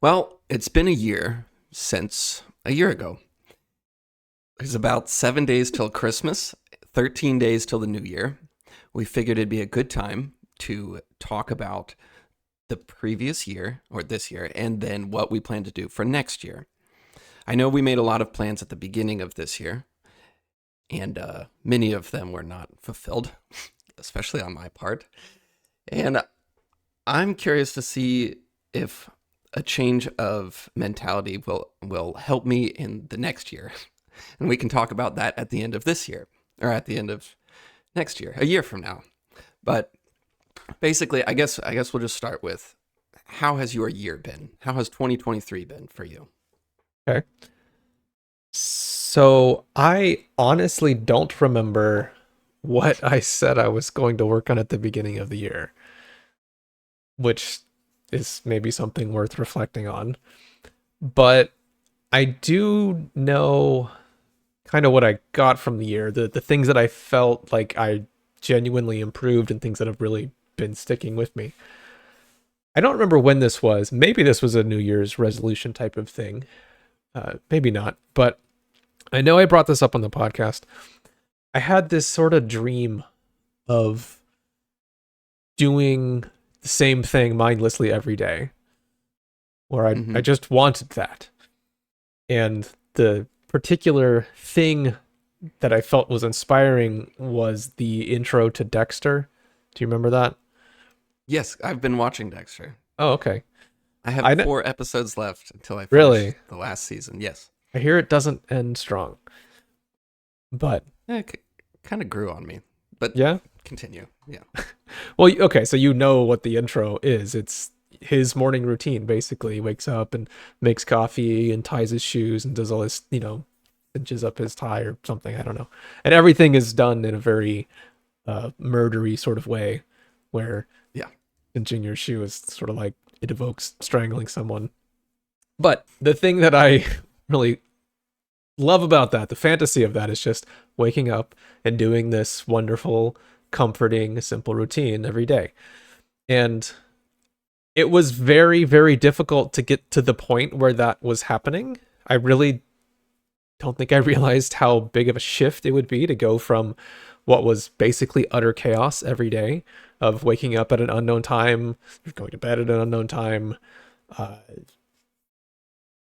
Well, it's been a year since a year ago. It's about 7 days till Christmas, 13 days till the new year. We figured it'd be a good time to talk about the previous year or this year and then what we plan to do for next year. I know we made a lot of plans at the beginning of this year, and many of them were not fulfilled, especially on my part. And I'm curious to see if a change of mentality will help me in the next year. And we can talk about that at the end of this year or at the end of next year, a year from now. But basically, I guess we'll just start with how has your year been? How has 2023 been for you? Okay. So I honestly don't remember what I said I was going to work on at the beginning of the year, which is maybe something worth reflecting on. But I do know kind of what I got from the year, the things that I felt like I genuinely improved and things that have really been sticking with me. I don't remember when this was. Maybe this was a New Year's resolution type of thing. Maybe not, but I know I brought this up on the podcast. I had this sort of dream of doing the same thing mindlessly every day, where I Mm-hmm. just wanted that. And the particular thing that I felt was inspiring was the intro to Dexter. Do you remember that? Yes, I've been watching Dexter. Oh, okay. I have I kn- 4 episodes left until I finish really. the last season. Yes. I hear it doesn't end strong, but It kind of grew on me, but yeah. continue. Yeah. Well, okay, so you know what the intro is. It's his morning routine, basically. He wakes up and makes coffee and ties his shoes and does all this, cinches up his tie or something. I don't know. And everything is done in a very murdery sort of way where Yeah. cinching your shoe is sort of like it evokes strangling someone. But the thing that I really love about that, the fantasy of that, is just waking up and doing this wonderful, comforting, simple routine every day. And it was very, very difficult to get to the point where that was happening. I really don't think I realized how big of a shift it would be to go from what was basically utter chaos every day of waking up at an unknown time, going to bed at an unknown time. Uh,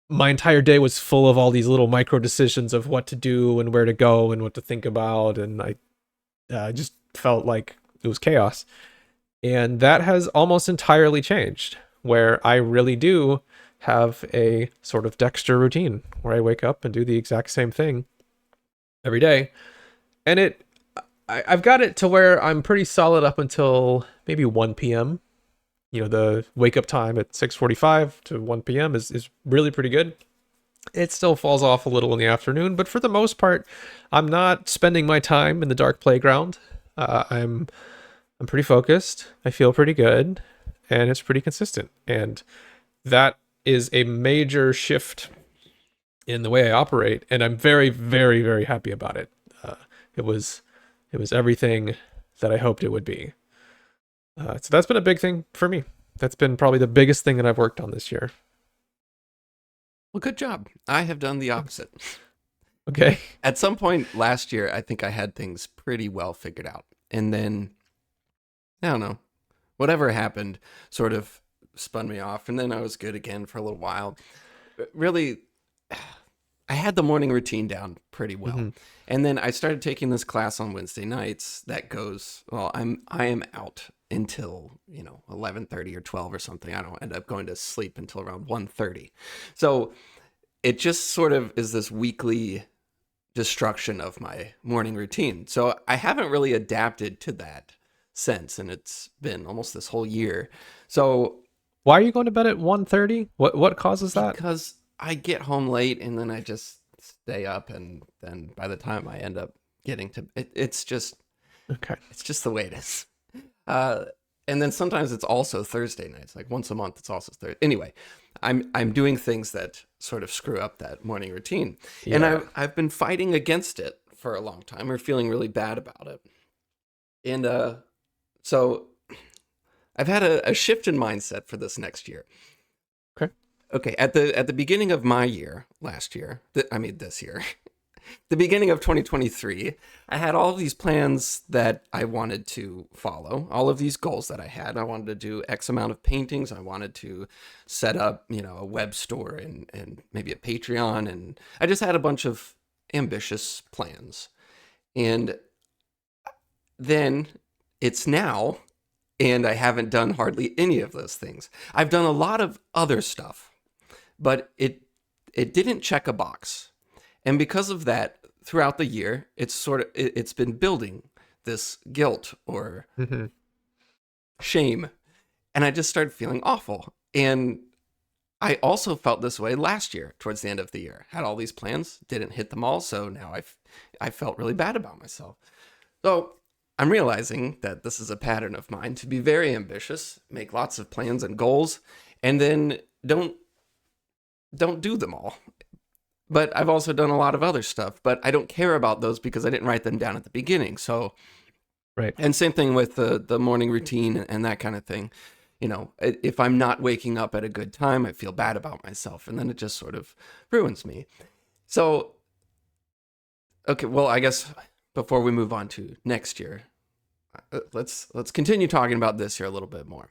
my entire day was full of all these little micro decisions of what to do and where to go and what to think about. And I just felt like it was chaos. And that has almost entirely changed, where I really do have a sort of Dexter routine where I wake up and do the exact same thing every day. And I've got it to where I'm pretty solid up until maybe 1 p.m. The wake up time at 6:45 to 1 p.m. is really pretty good. It still falls off a little in the afternoon, but for the most part, I'm not spending my time in the dark playground. I'm pretty focused. I feel pretty good, and it's pretty consistent. And that is a major shift in the way I operate, and I'm very, very, very happy about it. Uh, it was it was everything that I hoped it would be. So that's been a big thing for me. That's been probably the biggest thing that I've worked on this year. Well, good job. I have done the Thanks. opposite. Okay. At some point last year, I think I had things pretty well figured out. And then, I don't know, whatever happened sort of spun me off. And then I was good again for a little while. But really, I had the morning routine down pretty well. Hmm. And then I started taking this class on Wednesday nights that goes, well, I am out until, 11:30 or 12 or something. I don't end up going to sleep until around 1:30. So it just sort of is this weekly destruction of my morning routine. So I haven't really adapted to that since, and it's been almost this whole year. So Why are you going to bed at 1:30? What causes that? because I get home late and then I just stay up, and then by the time I end up getting to it, Okay. it's just the way it is. Uh, and then sometimes it's also Thursday nights. Like once a month, it's also Thursday. Anyway, I'm doing things that sort of screw up that morning routine, and Yeah. I've been fighting against it for a long time, or feeling really bad about it. And so I've had a shift in mindset for this next year. Okay. Okay, at the beginning of my year last year, this year, the beginning of 2023, I had all of these plans that I wanted to follow, all of these goals that I had. I wanted to do X amount of paintings. I wanted to set up, a web store and maybe a Patreon. And I just had a bunch of ambitious plans. And then it's now, and I haven't done hardly any of those things. I've done a lot of other stuff, but it didn't check a box. And because of that, throughout the year, it's been building this guilt or shame. And I just started feeling awful. And I also felt this way last year towards the end of the year. Had all these plans, didn't hit them all, so now I felt really bad about myself. So I'm realizing that this is a pattern of mine to be very ambitious, make lots of plans and goals, and then don't do them all. But I've also done a lot of other stuff, but I don't care about those because I didn't write them down at the beginning. So, Right. and same thing with the morning routine and that kind of thing. If I'm not waking up at a good time, I feel bad about myself, and then it just sort of ruins me. So, okay, well, I guess before we move on to next year, let's continue talking about this year a little bit more.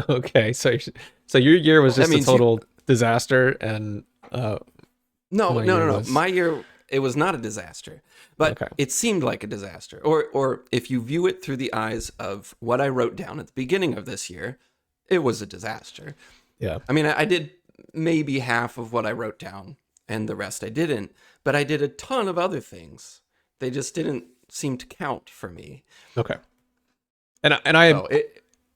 Okay, so your year was That just a means total disaster, and No. My year, it was not a disaster, but Okay. it seemed like a disaster. Or if you view it through the eyes of what I wrote down at the beginning of this year, it was a disaster. Yeah. I mean, I did maybe half of what I wrote down, and the rest I didn't. But I did a ton of other things. They just didn't seem to count for me. Okay. And I So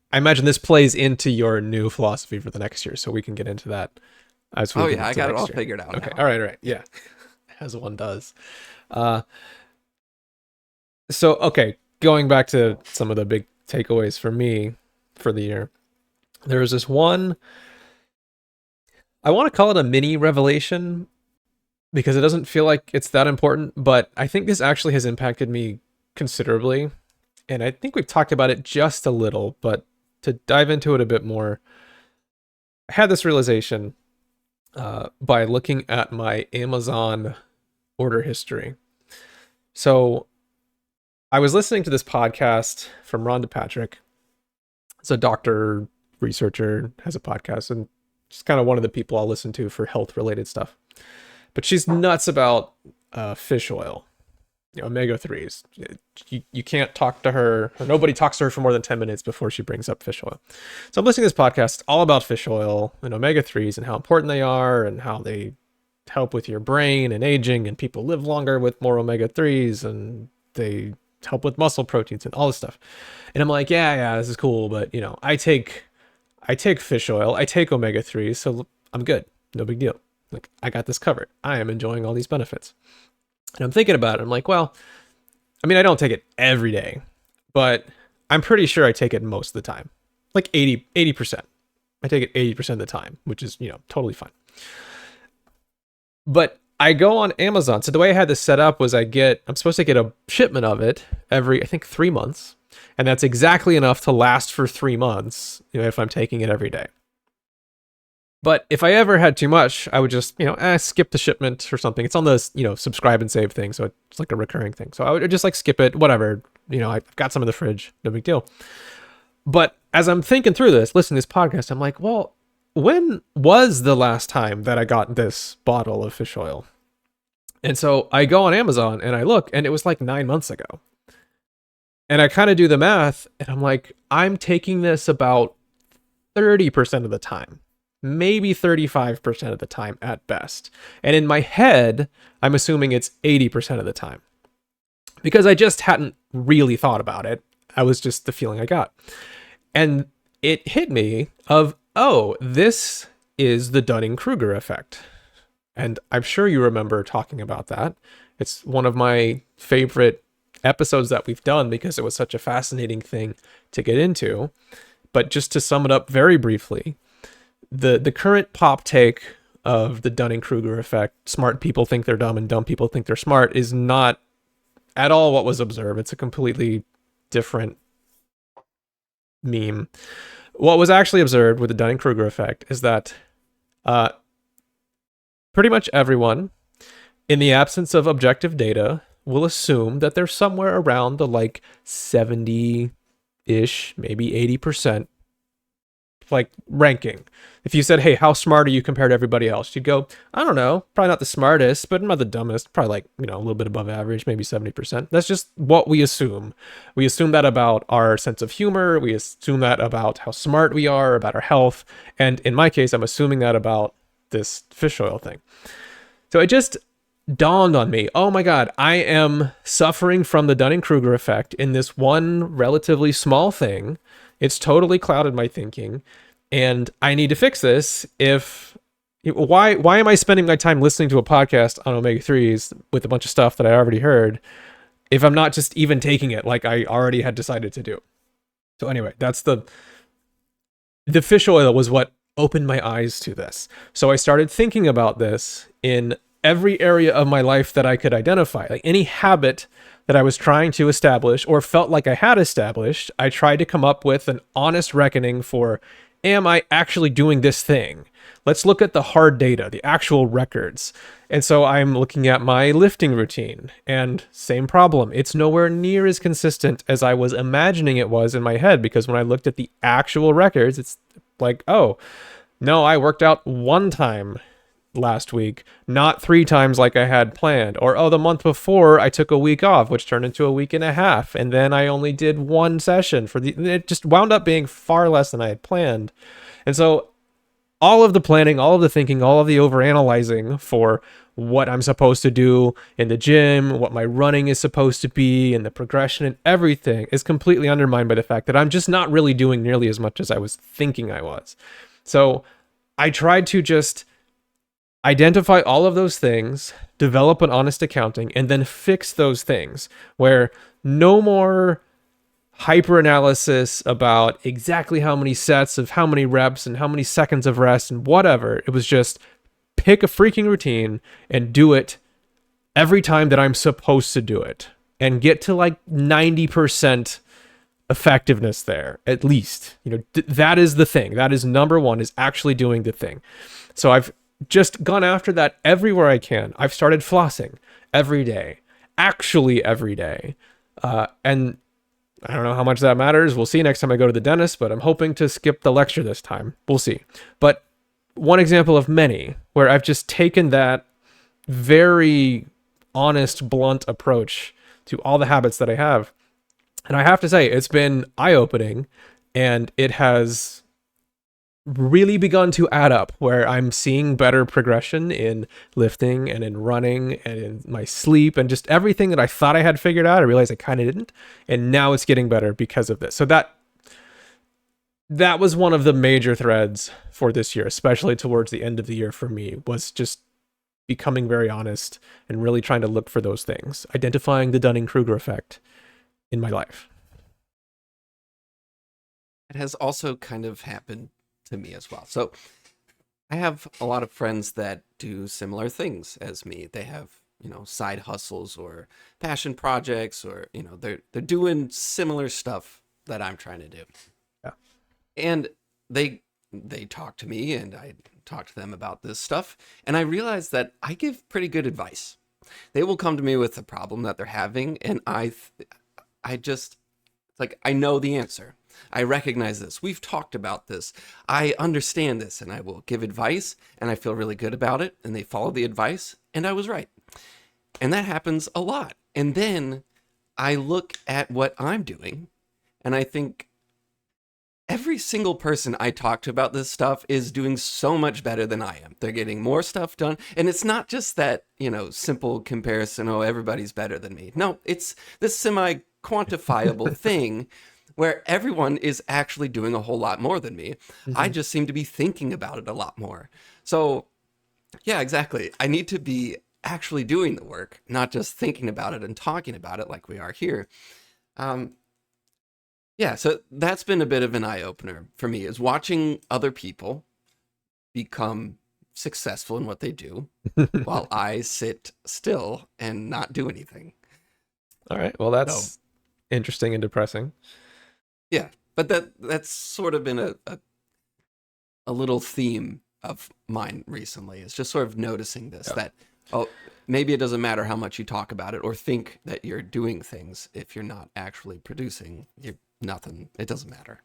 I imagine this plays into your new philosophy for the next year, so we can get into that as we get I into got it next all year. figured out. Okay. Now. All right. Yeah. As one does. So, okay, going back to some of the big takeaways for me for the year, there was this one, I want to call it a mini revelation because it doesn't feel like it's that important, but I think this actually has impacted me considerably. And I think we've talked about it just a little, but to dive into it a bit more, I had this realization by looking at my Amazon order history. So I was listening to this podcast from Rhonda Patrick. It's a doctor, researcher, has a podcast, and she's kind of one of the people I'll listen to for health-related stuff. But she's nuts about fish oil, omega-3s. You can't talk to her, or nobody talks to her for more than 10 minutes before she brings up fish oil. So I'm listening to this podcast all about fish oil and omega-3s and how important they are and how they help with your brain and aging, and people live longer with more omega-3s, and they help with muscle proteins and all this stuff. And I'm like, yeah, this is cool, but I take fish oil, I take omega-3s, so I'm good. No big deal. Like, I got this covered. I am enjoying all these benefits. And I'm thinking about it. I'm like, well, I mean, I don't take it every day, but I'm pretty sure I take it most of the time. Like 80%. I take it 80% of the time, which is, totally fine. But I go on Amazon. So the way I had this set up was I'm supposed to get a shipment of it every, I think, 3 months. And that's exactly enough to last for 3 months, if I'm taking it every day. But if I ever had too much, I would just, skip the shipment or something. It's on the, subscribe and save thing. So it's like a recurring thing. So I would just skip it, whatever. I've got some in the fridge, no big deal. But as I'm thinking through this, listening to this podcast, I'm like, well, when was the last time that I got this bottle of fish oil? And so I go on Amazon and I look, and it was like 9 months ago. And I kind of do the math, and I'm like, I'm taking this about 30% of the time, maybe 35% of the time at best. And in my head, I'm assuming it's 80% of the time because I just hadn't really thought about it. I was just the feeling I got. And it hit me of, oh, this is the Dunning-Kruger effect. And I'm sure you remember talking about that. It's one of my favorite episodes that we've done because it was such a fascinating thing to get into. But just to sum it up very briefly, the current pop take of the Dunning-Kruger effect, smart people think they're dumb and dumb people think they're smart, is not at all what was observed. It's a completely different meme. What was actually observed with the Dunning-Kruger effect is that uh, pretty much everyone, in the absence of objective data, will assume that they're somewhere around the like 70-ish, maybe 80% like ranking. If you said, hey, how smart are you compared to everybody else? You'd go, I don't know, probably not the smartest, but not the dumbest, probably like, a little bit above average, maybe 70%. That's just what we assume. We assume that about our sense of humor. We assume that about how smart we are, about our health. And in my case, I'm assuming that about this fish oil thing. So it just dawned on me, oh my God, I am suffering from the Dunning-Kruger effect in this one relatively small thing. It's totally clouded my thinking, and I need to fix this. Why am I spending my time listening to a podcast on omega-3s with a bunch of stuff that I already heard if I'm not just even taking it like I already had decided to do? So anyway, that's the fish oil was what opened my eyes to this. So I started thinking about this in every area of my life that I could identify, like any habit that I was trying to establish or felt like I had established. I tried to come up with an honest reckoning for, am I actually doing this thing? Let's look at the hard data, the actual records. And so I'm looking at my lifting routine, and same problem. It's nowhere near as consistent as I was imagining it was in my head, because when I looked at the actual records, it's like, oh, no, I worked out one time last week, not 3 times like I had planned. Or, oh, the month before I took a week off, which turned into a week and a half. And then I only did 1 session it just wound up being far less than I had planned. And so all of the planning, all of the thinking, all of the overanalyzing for what I'm supposed to do in the gym, what my running is supposed to be, and the progression and everything is completely undermined by the fact that I'm just not really doing nearly as much as I was thinking I was. So I tried to just identify all of those things, develop an honest accounting, and then fix those things where no more hyper analysis about exactly how many sets of how many reps and how many seconds of rest and whatever. It was just pick a freaking routine and do it every time that I'm supposed to do it and get to like 90% effectiveness there, at least. That is the thing. That is number one, is actually doing the thing. So I've just gone after that everywhere I can. I've started flossing every day, actually every day. And I don't know how much that matters. We'll see next time I go to the dentist, but I'm hoping to skip the lecture this time. We'll see. But one example of many where I've just taken that very honest, blunt approach to all the habits that I have. And I have to say, it's been eye-opening, and it has really begun to add up, where I'm seeing better progression in lifting and in running and in my sleep and just everything that I thought I had figured out. I realized I kind of didn't. And now it's getting better because of this. So that was one of the major threads for this year, especially towards the end of the year for me, was just becoming very honest and really trying to look for those things, identifying the Dunning-Kruger effect in my life. It has also kind of happened to me as well. So I have a lot of friends that do similar things as me. They have, side hustles or passion projects, or, they're doing similar stuff that I'm trying to do. Yeah. And they talk to me, and I talk to them about this stuff, and I realize that I give pretty good advice. They will come to me with a problem that they're having, and I just, like, I know the answer. I recognize this. We've talked about this. I understand this, and I will give advice, and I feel really good about it, and they follow the advice, and I was right. And that happens a lot. And then I look at what I'm doing, and I think every single person I talk to about this stuff is doing so much better than I am. They're getting more stuff done. And it's not just that, simple comparison, oh, everybody's better than me. No, it's this semi-quantifiable thing where everyone is actually doing a whole lot more than me. Mm-hmm. I just seem to be thinking about it a lot more. So, yeah, exactly. I need to be actually doing the work, not just thinking about it and talking about it like we are here. Yeah, so that's been a bit of an eye-opener for me, is watching other people become successful in what they do while I sit still and not do anything. All right, well, that's interesting and depressing. Yeah, But that's sort of been a little theme of mine recently. It's just sort of noticing this, Yeah. that, oh, maybe it doesn't matter how much you talk about it or think that you're doing things. If you're not actually producing, you're nothing. It doesn't matter.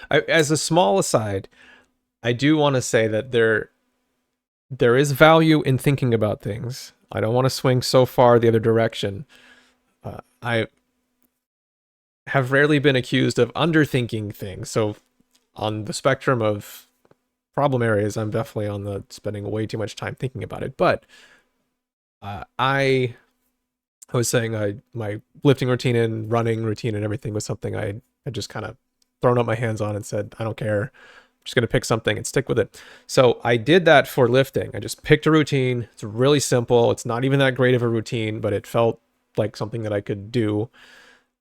As a small aside, I do want to say that there is value in thinking about things. I don't want to swing so far the other direction. I have rarely been accused of underthinking things. So on the spectrum of problem areas, I'm definitely on the spending way too much time thinking about it. But I was saying my lifting routine and running routine and everything was something I had just kind of thrown up my hands on and said, I don't care. I'm just going to pick something and stick with it. So I did that for lifting. I just picked a routine. It's really simple. It's not even that great of a routine, but it felt like something that I could do.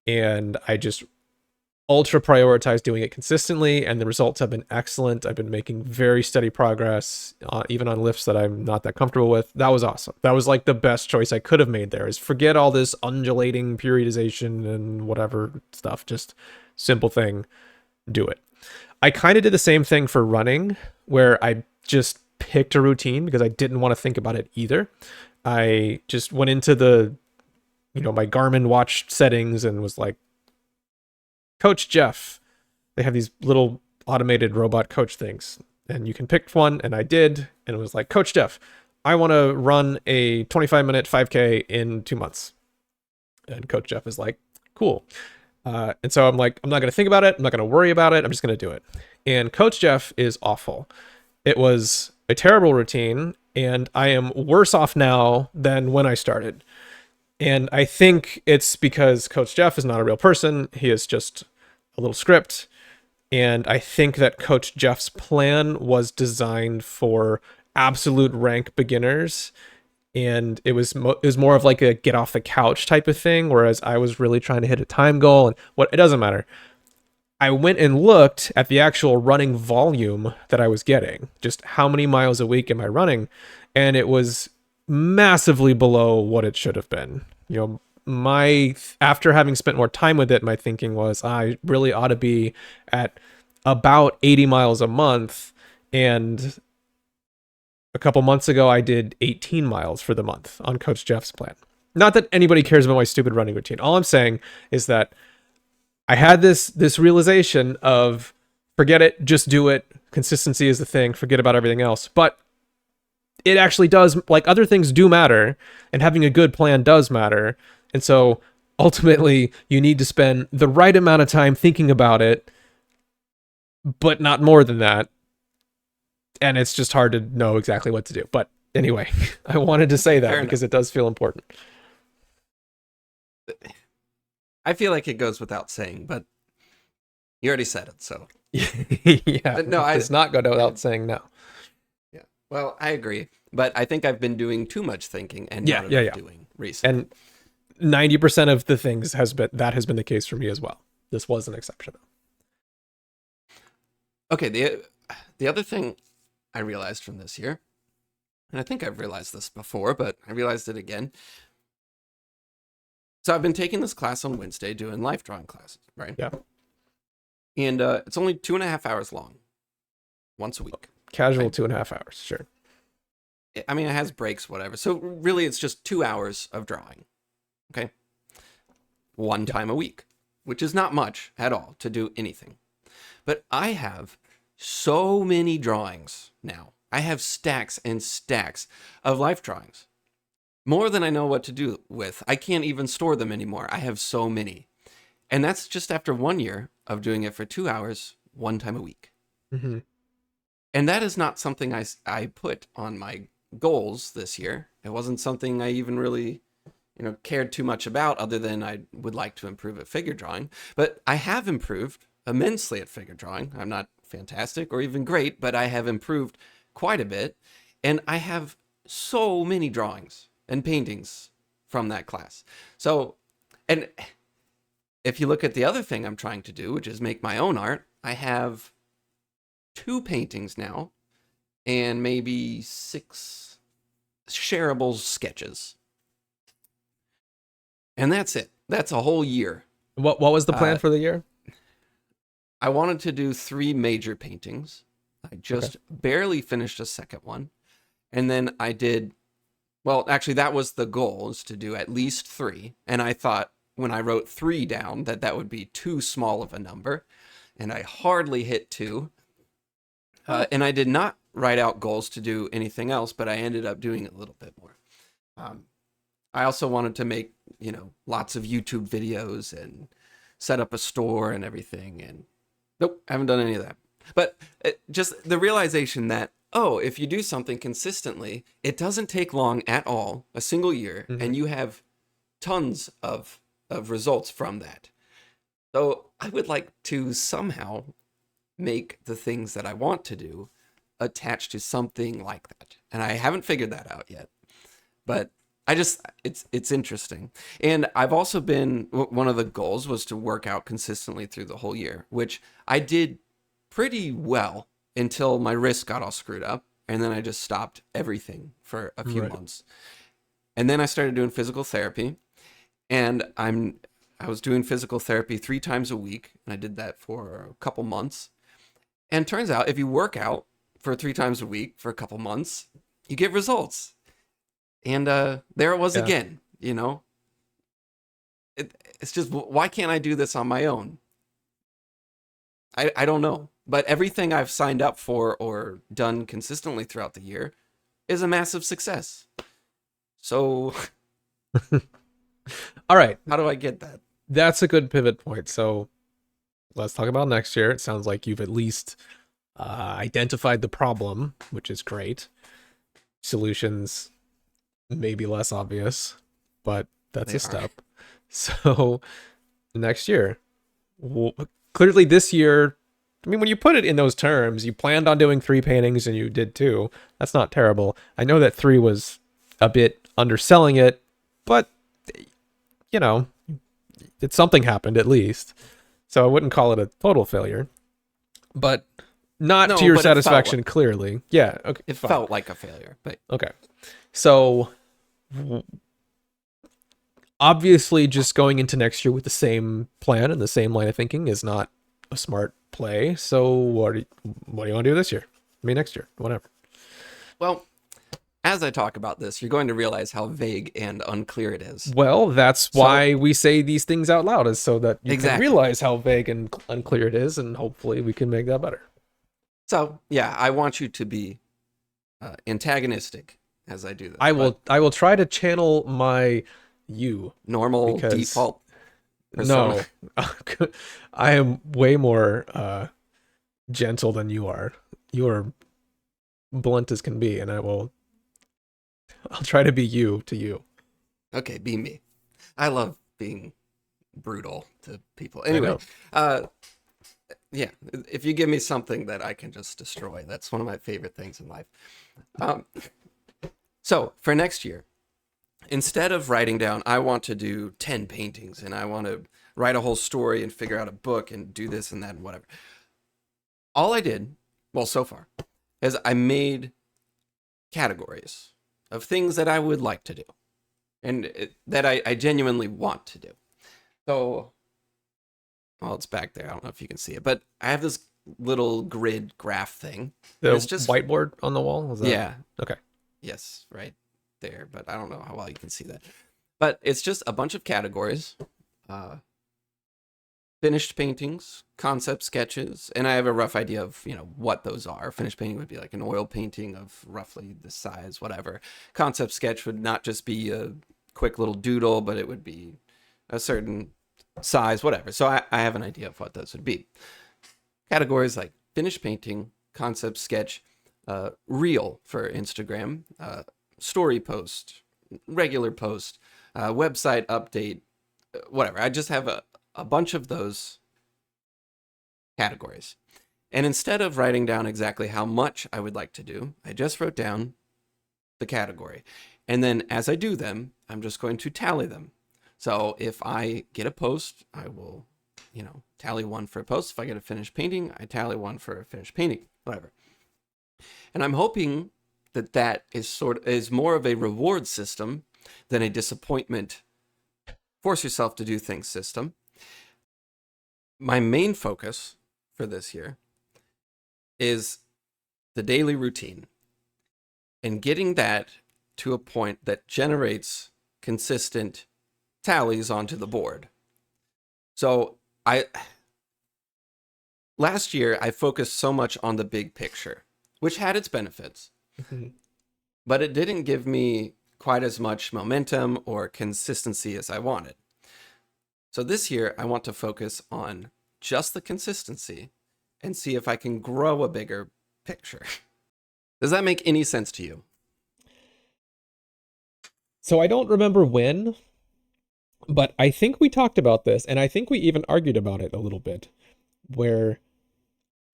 And I just ultra prioritize doing it consistently, and the results have been excellent. I've been making very steady progress, even on lifts that I'm not that comfortable with. That was awesome. That was like the best choice I could have made there, is forget all this undulating periodization and whatever stuff. Just simple thing, do it. I kind of did the same thing for running, where I just picked a routine because I didn't want to think about it either. I just went into my Garmin watch settings and was like, Coach Jeff. They have these little automated robot coach things, and you can pick one, and I did, and it was like, Coach Jeff, I want to run a 25-minute 5K in 2 months. And Coach Jeff is like, cool. And so I'm like, I'm not going to think about it. I'm not going to worry about it. I'm just going to do it. And Coach Jeff is awful. It was a terrible routine, and I am worse off now than when I started. And I think it's because Coach Jeff is not a real person. He is just a little script. And I think that Coach Jeff's plan was designed for absolute rank beginners. And it was more of like a get off the couch type of thing. Whereas I was really trying to hit a time goal, and it doesn't matter. I went and looked at the actual running volume that I was getting, just how many miles a week am I running? And it was massively below what it should have been. After having spent more time with it, my thinking was I really ought to be at about 80 miles a month. And a couple months ago, I did 18 miles for the month on Coach Jeff's plan. Not that anybody cares about my stupid running routine. All I'm saying is that I had this realization of, forget it, just do it. Consistency is the thing. Forget about everything else. But it actually does, like, other things do matter, and having a good plan does matter. And so ultimately you need to spend the right amount of time thinking about it, but not more than that. And it's just hard to know exactly what to do. But anyway, I wanted to say that Fair because enough. it does feel important. I feel like it goes without saying, but you already said it, so. Yeah, No, it does not go without saying no. Yeah. Well, I agree, but I think I've been doing too much thinking and Yeah, not yeah, enough yeah. doing recently. And 90% of the things has been the case for me as well. This was an exception. Okay, the other thing I realized from this year, and I think I've realized this before, but I realized it again. So I've been taking this class on Wednesday, doing life drawing classes, right? Yeah. And it's only 2.5 hours long, once a week. Casual Right. 2.5 hours, sure. I mean, it has breaks, whatever. So really, it's just 2 hours of drawing. Okay, one time a week, which is not much at all to do anything. But I have so many drawings now. I have stacks and stacks of life drawings. More than I know what to do with. I can't even store them anymore. I have so many. And that's just after 1 year of doing it for 2 hours, one time a week. Mm-hmm. And that is not something I put on my goals this year. It wasn't something I even really, cared too much about, other than I would like to improve at figure drawing. But I have improved immensely at figure drawing. I'm not fantastic or even great, but I have improved quite a bit. And I have so many drawings and paintings from that class. So, and if you look at the other thing I'm trying to do, which is make my own art, I have 2 paintings now and maybe 6 shareable sketches. And that's it. That's a whole year. What was the plan for the year? I wanted to do 3 major paintings. I Okay. just barely finished a second one. And then I did, well, actually, that was the goal, is to do at least 3. And I thought when I wrote 3 down that that would be too small of a number. And I hardly hit 2. And I did not write out goals to do anything else, but I ended up doing a little bit more. Um, I also wanted to make, lots of YouTube videos and set up a store and everything. And nope, I haven't done any of that. But just the realization that, oh, if you do something consistently, it doesn't take long at all, a single year, and you have tons of results from that. So I would like to somehow make the things that I want to do attached to something like that. And I haven't figured that out yet. But it's interesting. And I've also been, one of the goals was to work out consistently through the whole year, which I did pretty well until my wrist got all screwed up. And then I just stopped everything for a few months. And then I started doing physical therapy. And I was doing physical therapy 3 times a week. And I did that for a couple months. And turns out if you work out for 3 times a week for a couple months, you get results. And there it was again, It's just, why can't I do this on my own? I don't know. But everything I've signed up for or done consistently throughout the year is a massive success. So, All right. How do I get that? That's a good pivot point. So let's talk about next year. It sounds like you've at least identified the problem, which is great. Solutions maybe less obvious, but that's a step. So next year, clearly this year, I mean, when you put it in those terms, you planned on doing 3 paintings and you did 2. That's not terrible. I know that 3 was a bit underselling it, but something happened at least. So I wouldn't call it a total failure, but not to your satisfaction, clearly. Yeah. Okay. It felt like a failure, but okay. So obviously just going into next year with the same plan and the same line of thinking is not a smart play. So what do you want to do this year? I mean, next year, whatever. Well, as I talk about this, you're going to realize how vague and unclear it is. Well, that's why we say these things out loud, is so that you can realize how vague and unclear it is, and hopefully we can make that better. So, yeah, I want you to be antagonistic as I do this. I will try to channel my normal default persona. No, I am way more gentle than you are. You are blunt as can be, and I'll try to be you to you. Okay, be me. I love being brutal to people. Anyway, yeah, if you give me something that I can just destroy, that's one of my favorite things in life. So for next year, instead of writing down, I want to do 10 paintings and I want to write a whole story and figure out a book and do this and that and whatever. All I did, well, so far, is I made categories of things that I would like to do and that I genuinely want to do. So, well, it's back there. I don't know if you can see it, but I have this little grid graph thing. It's just whiteboard on the wall? Is that... Yeah. Okay. Yes, right there, but I don't know how well you can see that. But it's just a bunch of categories. Finished paintings, concept sketches, and I have a rough idea of, what those are. Finished painting would be like an oil painting of roughly this size, whatever. Concept sketch would not just be a quick little doodle, but it would be a certain size, whatever. So I have an idea of what those would be. Categories like finished painting, concept sketch, reel for Instagram, story post, regular post, website update, whatever. I just have a bunch of those categories. And instead of writing down exactly how much I would like to do, I just wrote down the category. And then as I do them, I'm just going to tally them. So if I get a post, I will, tally 1 for a post. If I get a finished painting, I tally 1 for a finished painting, whatever. And I'm hoping that is more of a reward system than a disappointment, force yourself to do things system. My main focus for this year is the daily routine and getting that to a point that generates consistent tallies onto the board. So last year I focused so much on the big picture, which had its benefits, but it didn't give me quite as much momentum or consistency as I wanted. So this year I want to focus on just the consistency and see if I can grow a bigger picture. Does that make any sense to you? So I don't remember when, but I think we talked about this, and I think we even argued about it a little bit, where,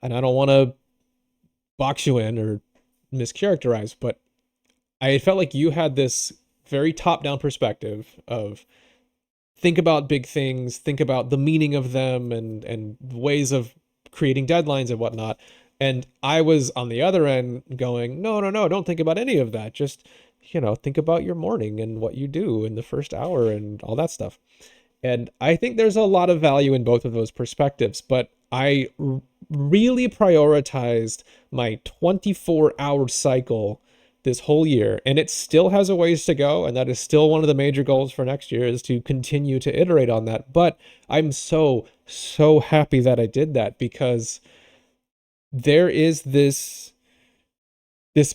and I don't want to box you in or mischaracterize, but I felt like you had this very top-down perspective of think about big things, think about the meaning of them and ways of creating deadlines and whatnot. And I was on the other end going, no, no, no, don't think about any of that. Just, think about your morning and what you do in the first hour and all that stuff. And I think there's a lot of value in both of those perspectives, but I really prioritized my 24-hour cycle this whole year, and it still has a ways to go, and that is still one of the major goals for next year, is to continue to iterate on that. But I'm so happy that I did that, because there is this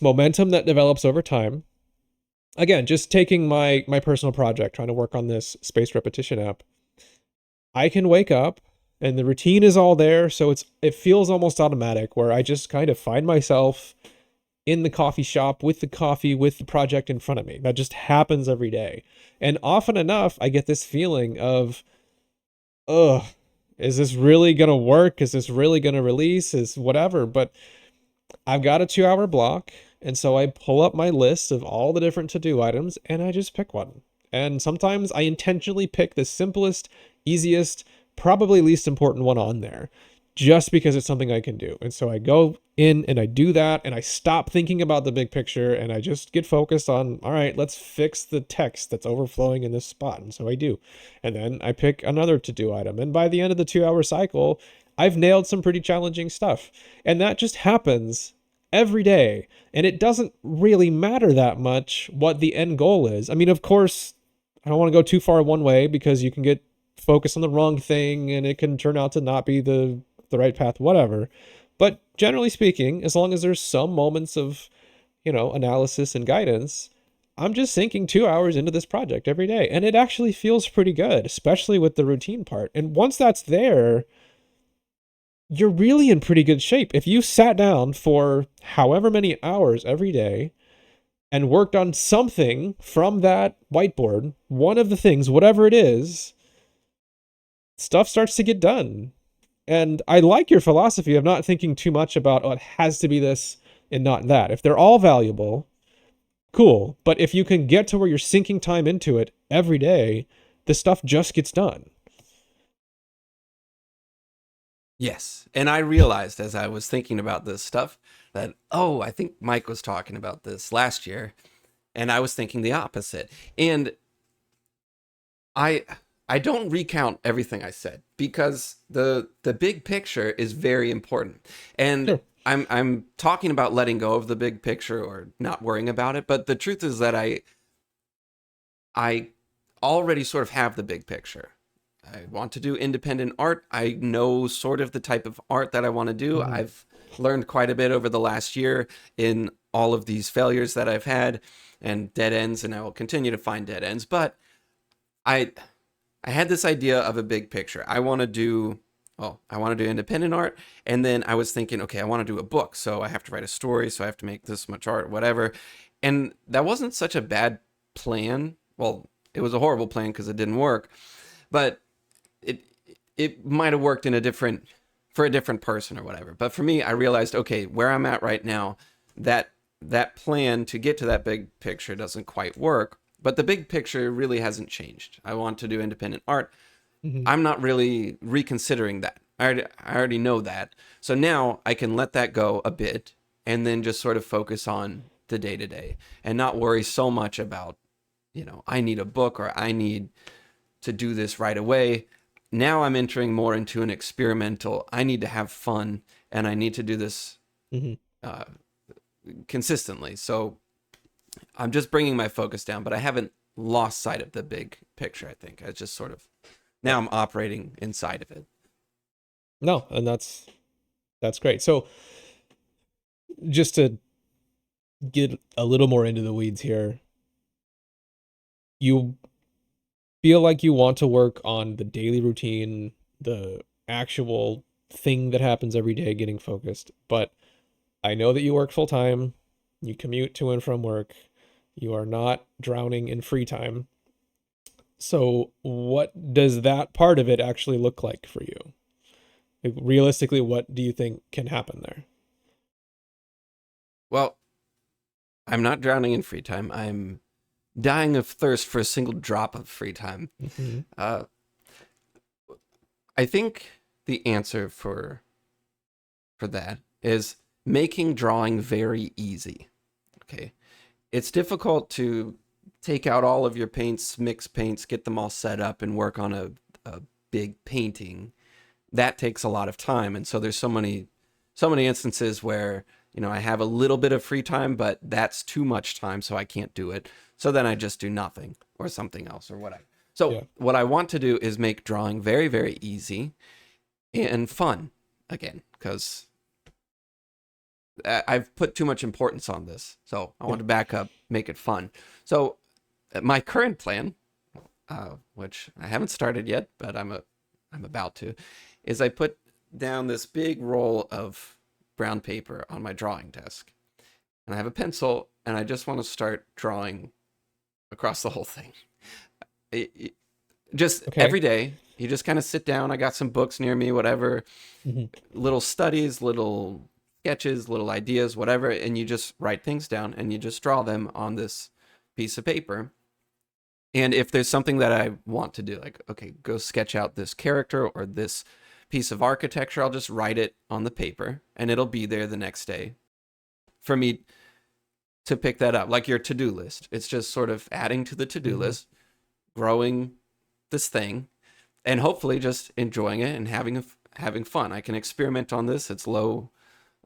momentum that develops over time. Again, just taking my personal project, trying to work on this spaced repetition app, I can wake up and the routine is all there, so it feels almost automatic, where I just kind of find myself in the coffee shop with the coffee, with the project in front of me. That just happens every day. And often enough, I get this feeling of, ugh, is this really going to work? Is this really going to release? Is whatever. But I've got a 2-hour block. And so I pull up my list of all the different to-do items and I just pick one. And sometimes I intentionally pick the simplest, easiest, probably least important one on there, just because it's something I can do. And so I go in and I do that, and I stop thinking about the big picture, and I just get focused on, all right, let's fix the text that's overflowing in this spot. And so I do. And then I pick another to-do item. And by the end of the 2-hour cycle, I've nailed some pretty challenging stuff. And that just happens every day. And it doesn't really matter that much what the end goal is. I mean, of course, I don't want to go too far one way, because you can get focused on the wrong thing and it can turn out to not be the right path, whatever. But generally speaking, as long as there's some moments of, analysis and guidance, I'm just sinking 2 hours into this project every day. And it actually feels pretty good, especially with the routine part. And once that's there, you're really in pretty good shape. If you sat down for however many hours every day and worked on something from that whiteboard, one of the things, whatever it is, stuff starts to get done. And I like your philosophy of not thinking too much about, oh, it has to be this and not that. If they're all valuable, cool. But if you can get to where you're sinking time into it every day, the stuff just gets done. Yes. And I realized as I was thinking about this stuff that, oh, I think Mike was talking about this last year, and I was thinking the opposite. And I don't recount everything I said, because the big picture is very important. And sure, I'm talking about letting go of the big picture or not worrying about it, but the truth is that I already sort of have the big picture. I want to do independent art. I know sort of the type of art that I want to do. Mm-hmm. I've learned quite a bit over the last year in all of these failures that I've had and dead ends, and I will continue to find dead ends. But I had this idea of a big picture. I want to do independent art. And then I was thinking, okay, I want to do a book. So I have to write a story. So I have to make this much art, whatever. And that wasn't such a bad plan. Well, it was a horrible plan because it didn't work. But it might have worked for a different person or whatever. But for me, I realized, okay, where I'm at right now, that plan to get to that big picture doesn't quite work. But the big picture really hasn't changed. I want to do independent art. Mm-hmm. I'm not really reconsidering that. I already know that. So now I can let that go a bit and then just sort of focus on the day-to-day and not worry so much about, I need a book or I need to do this right away. now I'm entering more into an experimental. I need to have fun, and I need to do this Hmm. uh, consistently. So I'm just bringing my focus down, but I haven't lost sight of the big picture. I think I just sort of now Yeah. I'm operating inside of it. No, and that's great. So just to get a little more into the weeds here, you feel like you want to work on the daily routine, the actual thing that happens every day, getting focused. But I know that you work full time, you commute to and from work, you are not drowning in free time. So, what does that part of it actually look like for you? Like, realistically, what do you think can happen there? Well, I'm not drowning in free time. I'm dying of thirst for a single drop of free time. Hmm. Uh, I think the answer for that is making drawing very easy. Okay, it's difficult to take out all of your paints, mix paints, get them all set up, and work on a big painting. That takes a lot of time, and so there's so many instances where I have a little bit of free time, but that's too much time, so I can't do it. So then I just do nothing or something else or whatever. So Yeah. what I want to do is make drawing very, very easy and fun again, because I've put too much importance on this. So I Yeah. want to back up, make it fun. So my current plan, which I haven't started yet, but I'm about to, is I put down this big roll of brown paper on my drawing desk, and I have a pencil, and I just want to start drawing across the whole thing. Just Okay. every day, you just kind of sit down. I got some books near me, whatever, Hmm. little studies, little sketches, little ideas, whatever, and you just write things down and you just draw them on this piece of paper. And if there's something that I want to do, like, okay, go sketch out this character or this piece of architecture, I'll just write it on the paper and it'll be there the next day for me to pick that up, like your to-do list. It's just sort of adding to the to-do Hmm. list, growing this thing, and hopefully just enjoying it and having fun. I can experiment on this. It's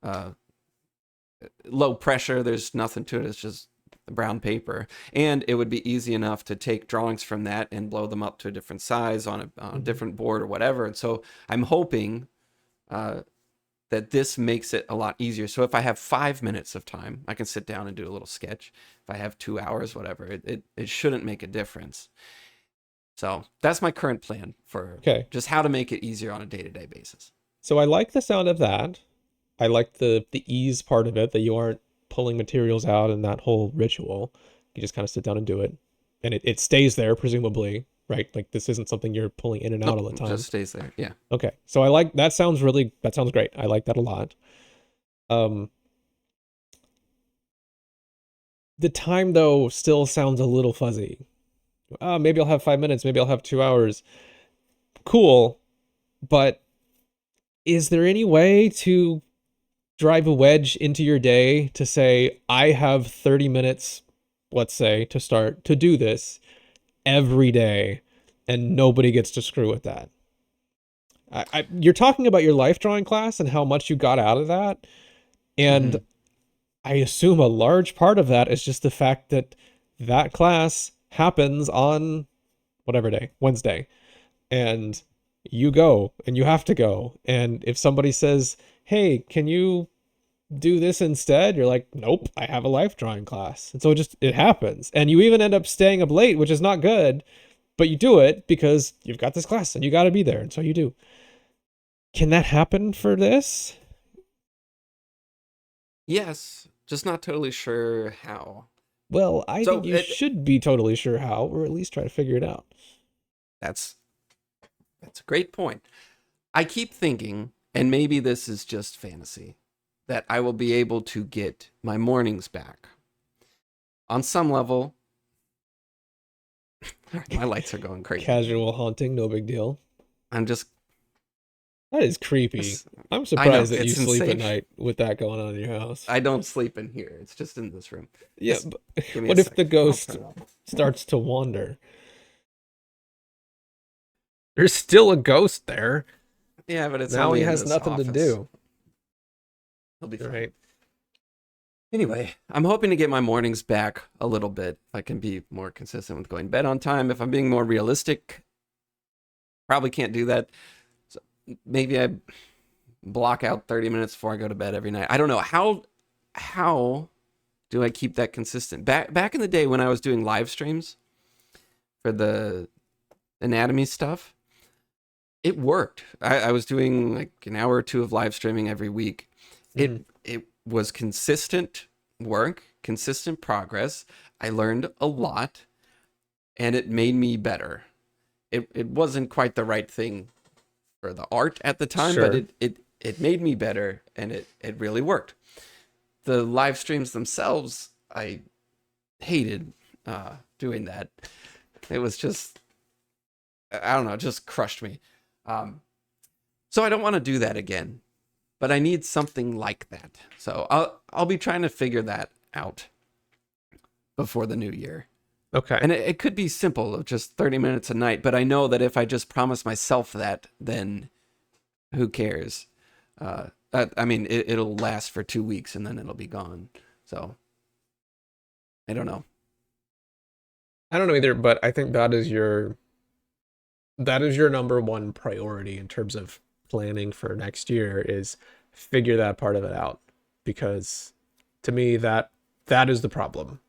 uh, low pressure. There's nothing to it. It's just brown paper, and it would be easy enough to take drawings from that and blow them up to a different size on a Hmm. different board or whatever. And so I'm hoping uh, that this makes it a lot easier. So if I have 5 minutes of time, I can sit down and do a little sketch. If I have 2 hours, whatever, it shouldn't make a difference. So that's my current plan for Okay. just how to make it easier on a day-to-day basis. So I like the sound of that. I like the ease part of it, that you aren't pulling materials out and that whole ritual. You just kind of sit down and do it. And it stays there, presumably, right? Like this isn't something you're pulling in and out Nope, all the it just time. stays there. Yeah. Okay. So I like that, that sounds great. I like that a lot. Um the time though still sounds a little fuzzy. Maybe I'll have 5 minutes, maybe I'll have 2 hours. Cool, but is there any way to drive a wedge into your day to say, I have 30 minutes, let's say, to start to do this every day, and nobody gets to screw with that? You're talking about your life drawing class and how much you got out of that. And Mm-hmm. I assume a large part of that is just the fact that that class happens on whatever day, Wednesday, and you go and you have to go. And if somebody says, hey, can you do this instead? You're like, nope, I have a life drawing class. And so it happens. And you even end up staying up late, which is not good, but you do it because you've got this class and you got to be there. And so you do. Can that happen for this? Yes, just not totally sure how. Well, I think So you should be totally sure how, or at least try to figure it out. that's that's a great point. I keep thinking, and maybe this is just fantasy, that I will be able to get my mornings back. On some level, my lights are going crazy again. Casual haunting, no big deal. I'm just, That is creepy. I'm I know, surprised that you it's sleep at insane. night with that going on in your house. I don't sleep in here. It's just in this room. Yeah, Just but give me a what if the sec. I'll ghost turn it off. starts to wander? There's still a ghost there. Yeah, but it's Now only he in has this nothing to office. do. He'll be All fine. right. Anyway, I'm hoping to get my mornings back a little bit. If I can be more consistent with going to bed on time. If I'm being more realistic, probably can't do that. So maybe I block out 30 minutes before I go to bed every night. I don't know how do I keep that consistent. Back in the day when I was doing live streams for the anatomy stuff, it worked. I was doing like an hour or two of live streaming every week. Mhm. It was consistent work, consistent progress. I learned a lot, and it made me better. It wasn't quite the right thing for the art at the time, but Sure. it made me better, and it really worked. The live streams themselves, I hated doing that. It was just, I don't know, it just crushed me. Um, so I don't want to do that again, but I need something like that. So I'll be trying to figure that out before the new year. Okay. And it could be simple, of just 30 minutes a night, but I know that if I just promise myself that, then who cares? I mean, it'll last for 2 weeks and then it'll be gone. So I don't know. I don't know either, but I think that is your number one priority in terms of planning for next year is figure that part of it out. Because to me that is the problem.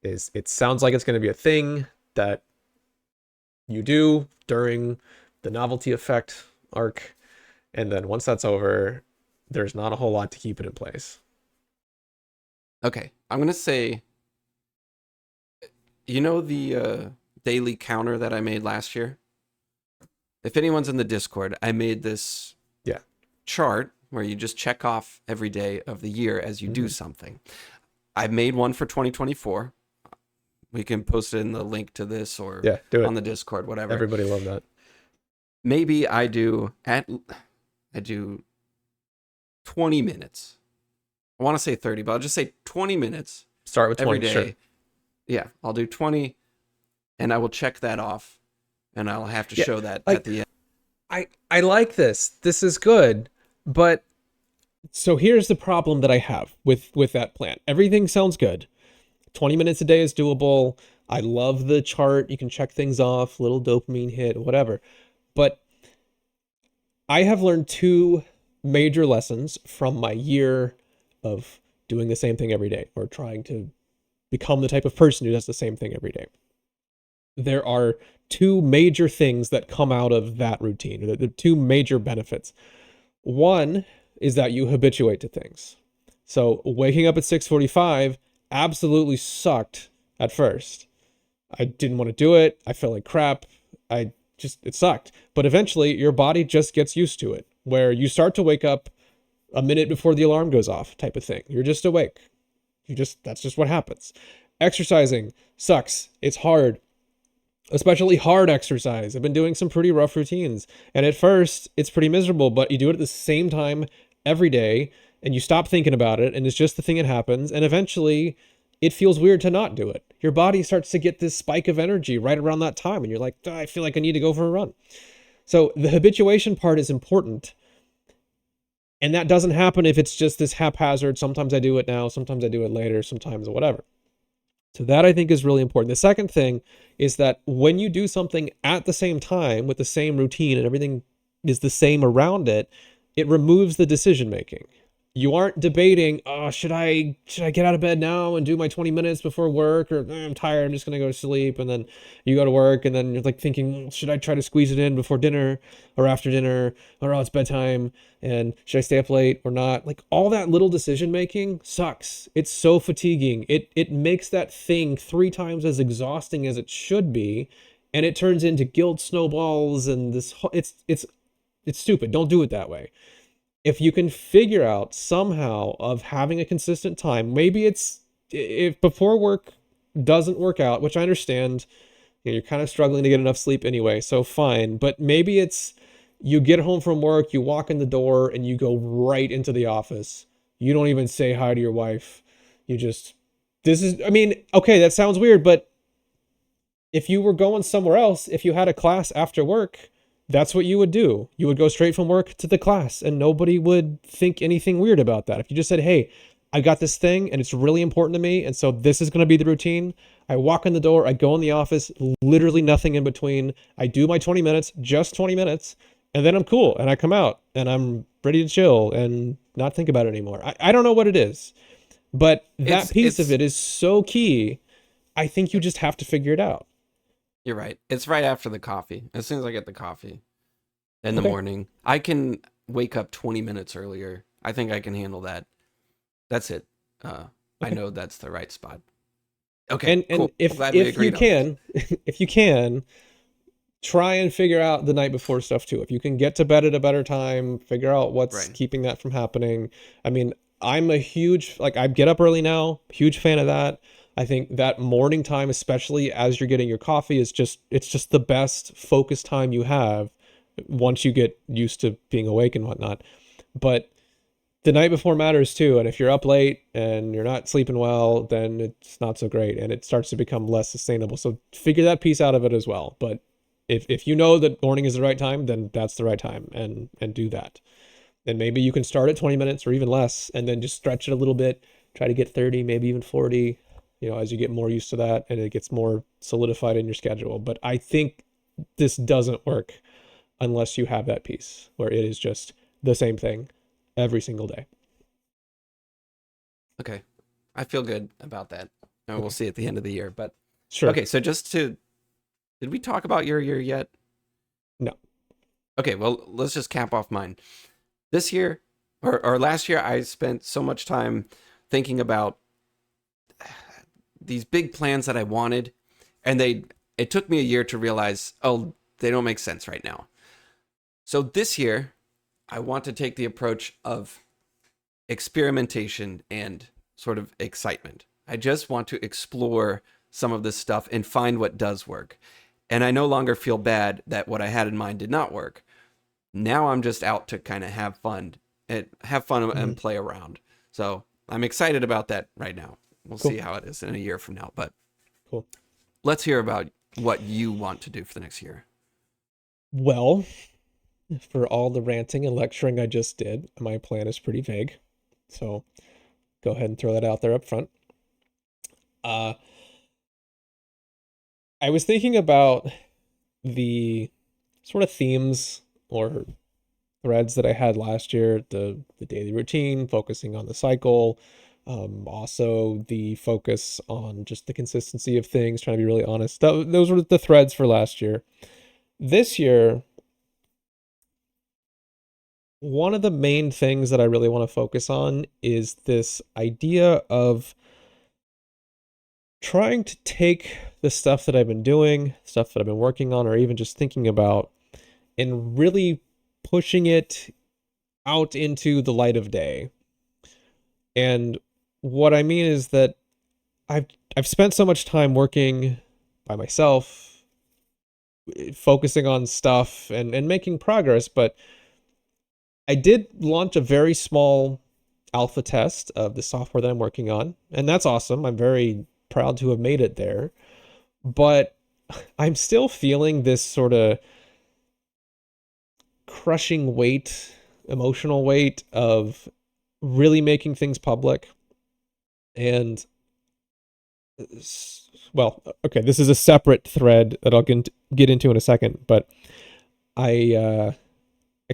Is it sounds like it's going to be a thing that you do during the novelty effect arc, and then once that's over, there's not a whole lot to keep it in place. Okay, I'm gonna say, you know the daily counter that I made last year? If anyone's in the Discord, I made this Yeah. chart where you just check off every day of the year as you do Mhm. something. I made one for 2024. We can post it in the link to this or Yeah, do on it. the Discord, whatever. Everybody love that. Maybe I do 20 minutes. I want to say 30, but I'll just say 20 minutes Start with every 20, sure. day. Yeah, I'll do 20 and I will check that off and I'll have to Yeah, show that at like the end. I like this. This is good, but so here's the problem that I have with that plan. Everything sounds good. 20 minutes a day is doable. I love the chart. You can check things off, little dopamine hit, whatever. But I have learned two major lessons from my year of doing the same thing every day or trying to become the type of person who does the same thing every day. There are two major things that come out of that routine, the two major benefits. One is that you habituate to things. So waking up at 6:45 absolutely sucked at first. I didn't want to do it. I felt like crap. It sucked. But eventually your body just gets used to it, where you start to wake up a minute before the alarm goes off, type of thing. You're just awake. That's just what happens. Exercising sucks. It's hard, especially hard exercise. I've been doing some pretty rough routines. And at first, it's pretty miserable, but you do it at the same time every day and you stop thinking about it. And it's just the thing that happens. And eventually, it feels weird to not do it. Your body starts to get this spike of energy right around that time. And you're like, "Ah, I feel like I need to go for a run." So the habituation part is important. And that doesn't happen if it's just this haphazard. Sometimes I do it now, sometimes I do it later, sometimes whatever. So that I think is really important. The second thing is that when you do something at the same time with the same routine and everything is the same around it, it removes the decision making. You aren't debating, oh, should I get out of bed now and do my 20 minutes before work, or I'm tired, I'm just gonna go to sleep, and then you go to work and then you're like thinking, should I try to squeeze it in before dinner or after dinner, or oh, it's bedtime, and should I stay up late or not? Like all that little decision making sucks. It's so fatiguing. It makes that thing 3 times as exhausting as it should be, and it turns into guilt snowballs and it's stupid. Don't do it that way. If you can figure out somehow of having a consistent time, maybe it's if before work doesn't work out, which I understand, you're kind of struggling to get enough sleep anyway, so fine. But maybe it's you get home from work, you walk in the door, and you go right into the office. You don't even say hi to your wife. You just, I mean, okay, that sounds weird, but if you were going somewhere else, if you had a class after work, that's what you would do. You would go straight from work to the class and nobody would think anything weird about that. If you just said, hey, I got this thing and it's really important to me. And so this is going to be the routine. I walk in the door, I go in the office, literally nothing in between. I do my 20 minutes, just 20 minutes, and then I'm cool. And I come out and I'm ready to chill and not think about it anymore. I don't know what it is, but that piece of It's it is so key. I think you just have to figure it out. You're right. It's right after the coffee. As soon as I get the coffee in the Okay. morning, I can wake up 20 minutes earlier. I think I can handle that. That's it. I Okay. know that's the right spot. Okay, And cool. I'm glad we if you agreed on this. can, if you can, try and figure out the night before stuff too. If you can get to bed at a better time, figure out what's Right. keeping that from happening. I mean, I'm a huge, like, I get up early now, huge fan of that. I think that morning time, especially as you're getting your coffee, is just, it's just the best focus time you have once you get used to being awake and whatnot. But the night before matters too. And if you're up late and you're not sleeping well, then it's not so great and it starts to become less sustainable. So figure that piece out of it as well. But if you know that morning is the right time, then that's the right time and do that. And maybe you can start at 20 minutes or even less and then just stretch it a little bit, try to get 30, maybe even 40, as you get more used to that and it gets more solidified in your schedule. But I think this doesn't work unless you have that piece where it is just the same thing every single day. Okay. I feel good about that. And we'll Okay. see at the end of the year. But Sure. okay, so did we talk about your year yet? No. Okay, well, let's just cap off mine. This year, or last year, I spent so much time thinking about these big plans that I wanted, and it took me a year to realize, oh, they don't make sense right now. So this year, I want to take the approach of experimentation and sort of excitement. I just want to explore some of this stuff and find what does work. And I no longer feel bad that what I had in mind did not work. Now I'm just out to kind of have fun Hmm. and play around. So I'm excited about that right now. We'll see Cool. how it is in a year from now. But Cool. let's hear about what you want to do for the next year. Well, for all the ranting and lecturing I just did, my plan is pretty vague. So go ahead and throw that out there up front. Uh, I was thinking about the sort of themes or threads that I had last year, the daily routine, focusing on the cycle, also the focus on just the consistency of things, trying to be really honest. Those were the threads for last year. This year, one of the main things that I really want to focus on is this idea of trying to take the stuff that I've been doing, stuff that I've been working on, or even just thinking about, and really pushing it out into the light of day. And what I mean is that I've I've spent so much time working by myself, focusing on stuff and making progress, but I did launch a very small alpha test of the software that I'm working on, and that's awesome. I'm very proud to have made it there. But I'm still feeling this sort of crushing weight, emotional weight of really making things public. And well, okay, this is a separate thread that I'll get into in a second, but I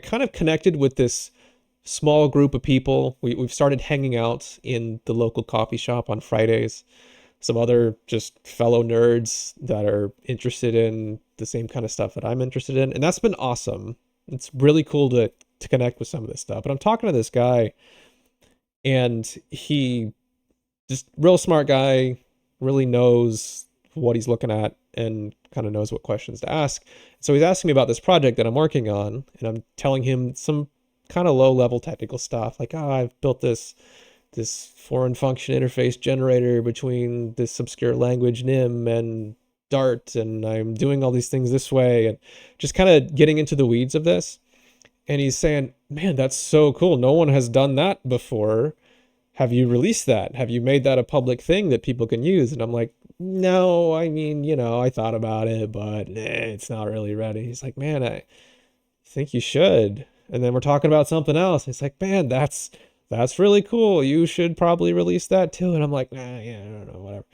kind of connected with this small group of people. We've started hanging out in the local coffee shop on Fridays. Some other just fellow nerds that are interested in the same kind of stuff that I'm interested in. And that's been awesome. It's really cool to connect with some of this stuff. But I'm talking to this guy and he just real smart guy, really knows what he's looking at and kind of knows what questions to ask. So he's asking me about this project that I'm working on, and I'm telling him some kind of low level technical stuff like, oh, I've built this foreign function interface generator between this obscure language nim and Dart, and I'm doing all these things this way, and just kind of getting into the weeds of this. And he's saying, man, that's so cool. No one has done that before. Have you released that? Have you made that a public thing that people can use? And I'm like, no, I mean, I thought about it, but it's not really ready. He's like, man, think you should. And then we're talking about something else. It's like, man, that's really cool. You should probably release that too. And I'm like, nah, yeah, I don't know, whatever.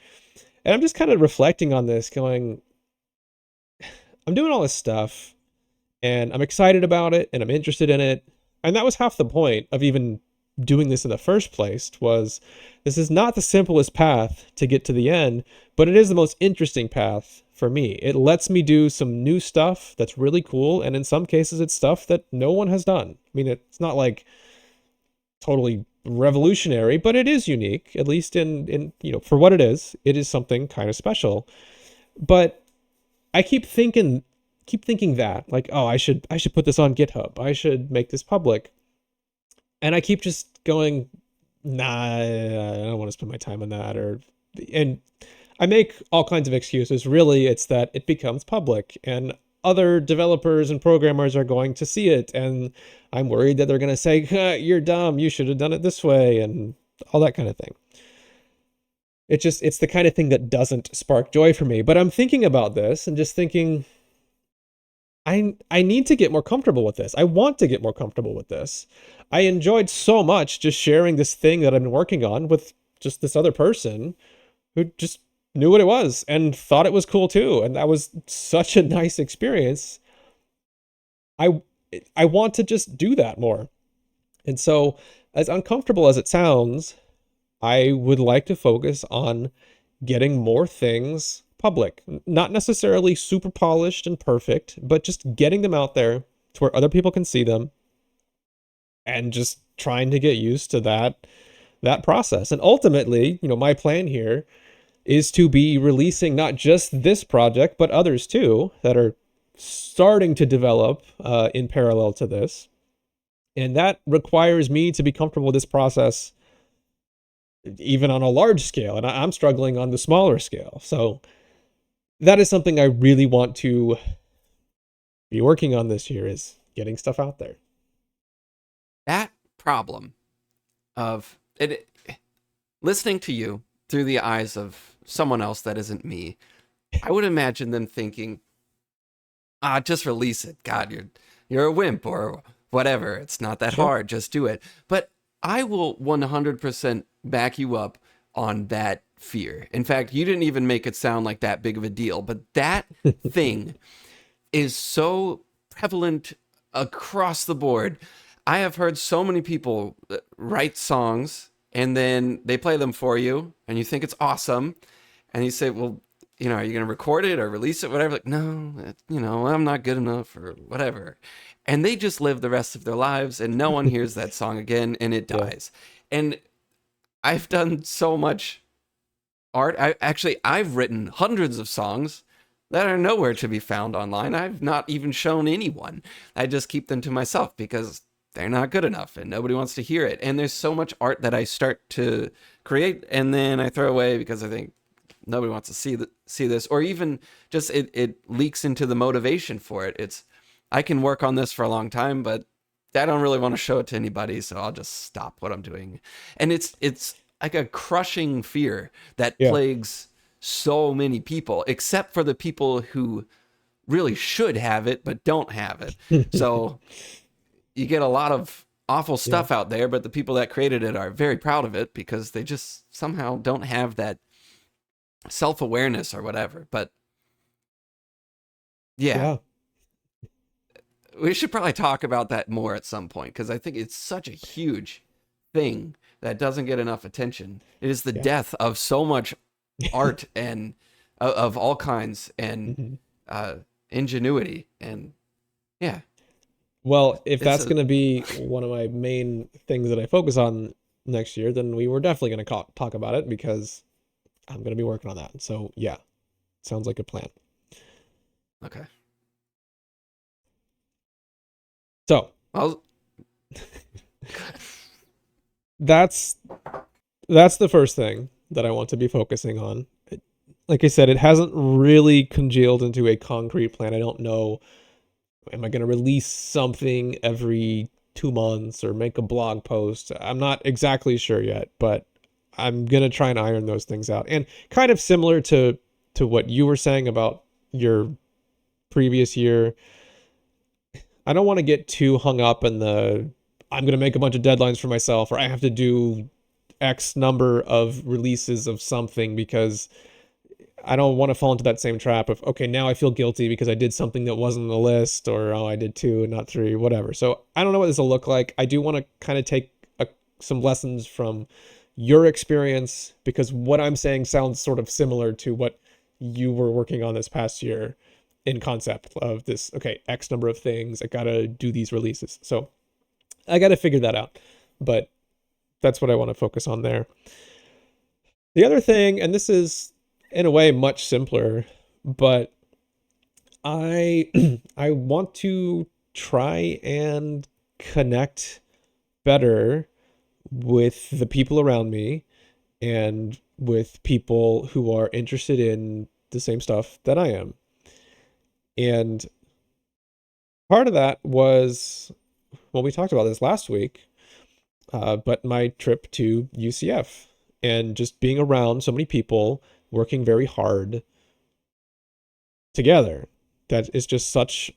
And I'm just kind of reflecting on this, going, I'm doing all this stuff and I'm excited about it and I'm interested in it. And that was half the point of even doing this in the first place, was this is not the simplest path to get to the end, but it is the most interesting path for me. It lets me do some new stuff that's really cool, and in some cases it's stuff that no one has done. I mean, it's not like totally revolutionary, but it is unique, at least in for what it is something kind of special. But I keep thinking that, like, oh, I should put this on GitHub. I should make this public. And I keep just going, nah, I don't want to spend my time on that. And I make all kinds of excuses. Really, it's that it becomes public and other developers and programmers are going to see it. And I'm worried that they're going to say, you're dumb. You should have done it this way, and all that kind of thing. It's the kind of thing that doesn't spark joy for me. But I'm thinking about this and just thinking, I need to get more comfortable with this. I want to get more comfortable with this. I enjoyed so much just sharing this thing that I've been working on with just this other person who just knew what it was and thought it was cool too. And that was such a nice experience. I I want to just do that more. And so, as uncomfortable as it sounds, I would like to focus on getting more things public. Not necessarily super polished and perfect, but just getting them out there to where other people can see them, and just trying to get used to that process. And ultimately, my plan here is to be releasing not just this project, but others too that are starting to develop in parallel to this. And that requires me to be comfortable with this process, even on a large scale. And I'm struggling on the smaller scale. So that is something I really want to be working on this year, is getting stuff out there. That problem of it, listening to you through the eyes of someone else that isn't me, I would imagine them thinking, just release it. God, you're a wimp or whatever. It's not that Sure. hard. Just do it. But I will 100% back you up on that fear. In fact, you didn't even make it sound like that big of a deal, but that thing is so prevalent across the board. I have heard so many people write songs and then they play them for you and you think it's awesome. And you say, well, are you going to record it or release it, whatever? Like, no, I'm not good enough or whatever. And they just live the rest of their lives and no one hears that song again and it Yeah. dies. And I've done so much art. I've written hundreds of songs that are nowhere to be found online. I've not even shown anyone. I just keep them to myself because they're not good enough and nobody wants to hear it. And there's so much art that I start to create and then I throw away because I think nobody wants to see this, or even just it leaks into the motivation for it. It's, I can work on this for a long time, but I don't really want to show it to anybody, so I'll just stop what I'm doing. And it's like a crushing fear that Yeah. plagues so many people, except for the people who really should have it but don't have it. So you get a lot of awful Yeah. stuff out there, but the people that created it are very proud of it because they just somehow don't have that self-awareness or whatever. But yeah, Yeah. we should probably talk about that more at some point because I think it's such a huge thing that doesn't get enough attention. It is the Yeah. death of so much art and of all kinds and Mhm. ingenuity. And yeah, Well, if it's that's a going to be one of my main things that I focus on next year, then we were definitely going to talk about it, because I'm going to be working on that. So, yeah, sounds like a plan. okay. So, Well, that's that's the first thing that I want to be focusing on. Like I said, it hasn't really congealed into a concrete plan. I don't know, am I going to release something every 2 months or make a blog post? I'm not exactly sure yet, but I'm going to try and iron those things out. And kind of similar to what you were saying about your previous year, I don't want to get too hung up in the I'm going to make a bunch of deadlines for myself, or I have to do X number of releases of something, because I don't want to fall into that same trap of, okay, now I feel guilty because I did something that wasn't on the list, or oh, I did two and not three, whatever. So I don't know what this will look like. I do want to kind of take some lessons from your experience, because what I'm saying sounds sort of similar to what you were working on this past year in concept of this, okay, X number of things. I got to do these releases. So I got to figure that out. But that's what I want to focus on there. The other thing, and this is in a way much simpler, but I I want to try and connect better with the people around me and with people who are interested in the same stuff that I am. And part of that was, well, we talked about this last week, but my trip to UCF and just being around so many people working very hard together. That is just such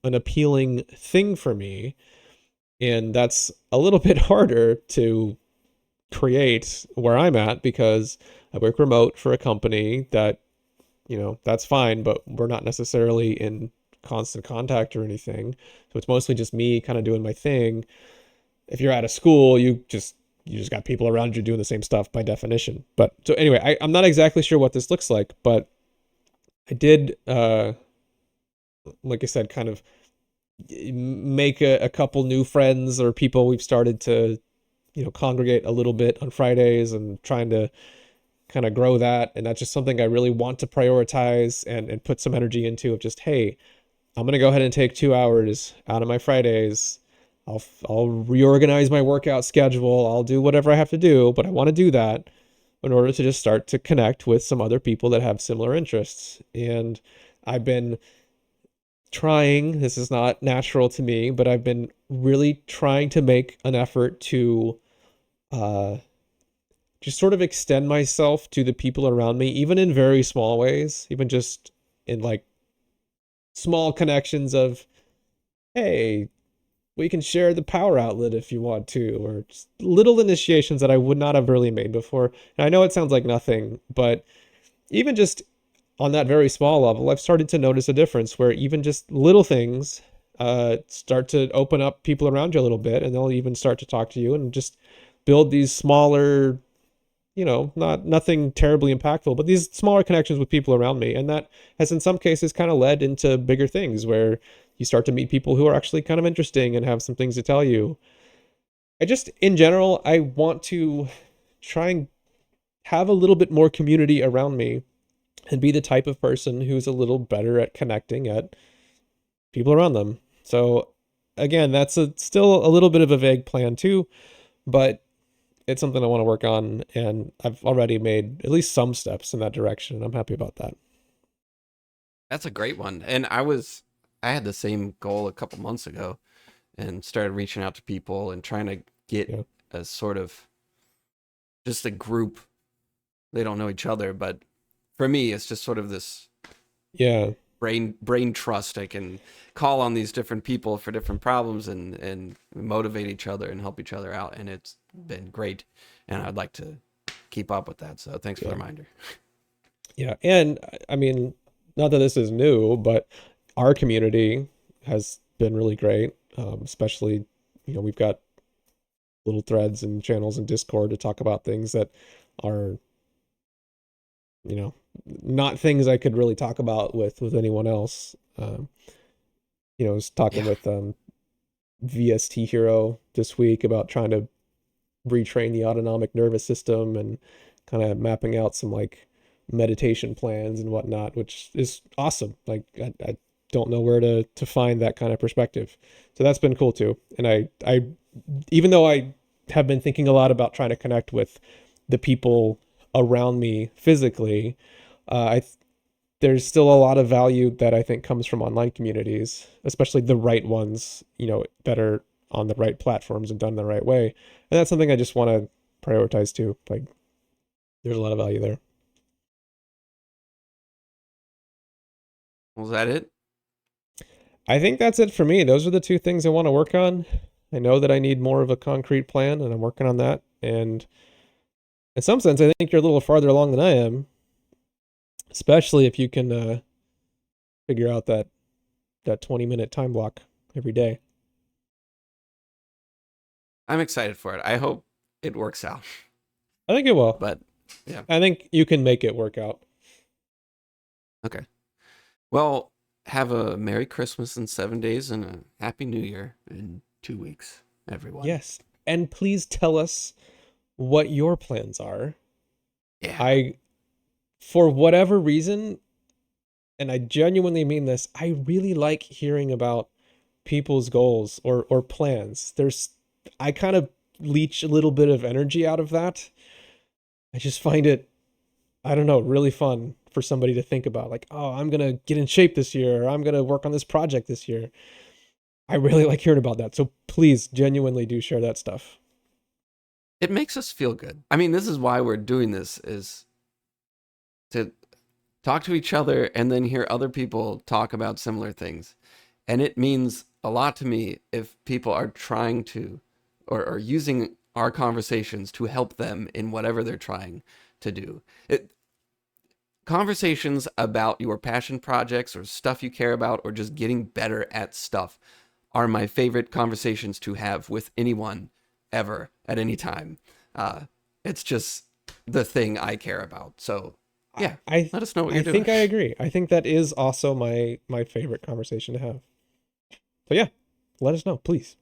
an appealing thing for me. And that's a little bit harder to create where I'm at, because I work remote for a company that, that's fine, but we're not necessarily in constant contact or anything. So it's mostly just me kind of doing my thing. If you're at a school, you just got people around you doing the same stuff by definition. But so anyway, I'm not exactly sure what this looks like, but I did, like I said, kind of make a couple new friends or people. We've started to, congregate a little bit on Fridays and trying to kind of grow that. And that's just something I really want to prioritize and put some energy into, of just, hey, I'm going to go ahead and take 2 hours out of my Fridays. I'll reorganize my workout schedule. I'll do whatever I have to do, but I want to do that in order to just start to connect with some other people that have similar interests. And I've been trying, this is not natural to me, but I've been really trying to make an effort to uh, just sort of extend myself to the people around me, even in very small ways, even just in like small connections of, hey, we can share the power outlet if you want to, or just little initiations that I would not have really made before. And I know it sounds like nothing, but even just on that very small level, I've started to notice a difference where even just little things start to open up people around you a little bit, and they'll even start to talk to you and just build these smaller, not nothing terribly impactful, but these smaller connections with people around me. And that has in some cases kind of led into bigger things where you start to meet people who are actually kind of interesting and have some things to tell you. In general, I want to try and have a little bit more community around me and be the type of person who's a little better at connecting at people around them. So again, that's still a little bit of a vague plan too, but it's something I want to work on, and I've already made at least some steps in that direction, and I'm happy about that. That's a great one. And I had the same goal a couple months ago and started reaching out to people and trying to get Yeah. a sort of just a group. They don't know each other, but for me, it's just sort of this Yeah. brain trust. I can call on these different people for different problems and motivate each other and help each other out. And it's been great. And I'd like to keep up with that. So thanks for the Yeah. reminder. Yeah. And I mean, not that this is new, but our community has been really great. Especially, we've got little threads and channels in Discord to talk about things that are, you know, not things I could really talk about with anyone else. I was talking Yeah. with VST Hero this week about trying to retrain the autonomic nervous system and kind of mapping out some like meditation plans and whatnot, which is awesome. Like I don't know where to find that kind of perspective. So that's been cool too. And I even though I have been thinking a lot about trying to connect with the people around me physically, I there's still a lot of value that I think comes from online communities, especially the right ones, that are on the right platforms and done the right way. And that's something I just want to prioritize too. Like there's a lot of value there. Was that it? I think that's it for me. Those are the two things I want to work on. I know that I need more of a concrete plan, and I'm working on that. And in some sense, I think you're a little farther along than I am, especially if you can figure out that 20-minute time block every day. I'm excited for it. I hope it works out. I think it will. But yeah. I think you can make it work out. Okay. Well, have a Merry Christmas in 7 days and a Happy New Year in 2 weeks, everyone. Yes. And please tell us what your plans are. Yeah. For whatever reason, and I genuinely mean this, I really like hearing about people's goals or plans. I kind of leech a little bit of energy out of that. I just find it, I don't know, really fun for somebody to think about, like, oh, I'm gonna get in shape this year, or I'm gonna work on this project this year. I really like hearing about that. So please genuinely do share that stuff. It makes us feel good. I mean, this is why we're doing this, is to talk to each other and then hear other people talk about similar things. And it means a lot to me if people are trying to or using our conversations to help them in whatever they're trying to do. Conversations about your passion projects or stuff you care about or just getting better at stuff are my favorite conversations to have with anyone ever at any time. It's just the thing I care about. So yeah, let us know what you're doing. I think I agree. I think that is also my favorite conversation to have. So yeah, let us know, please.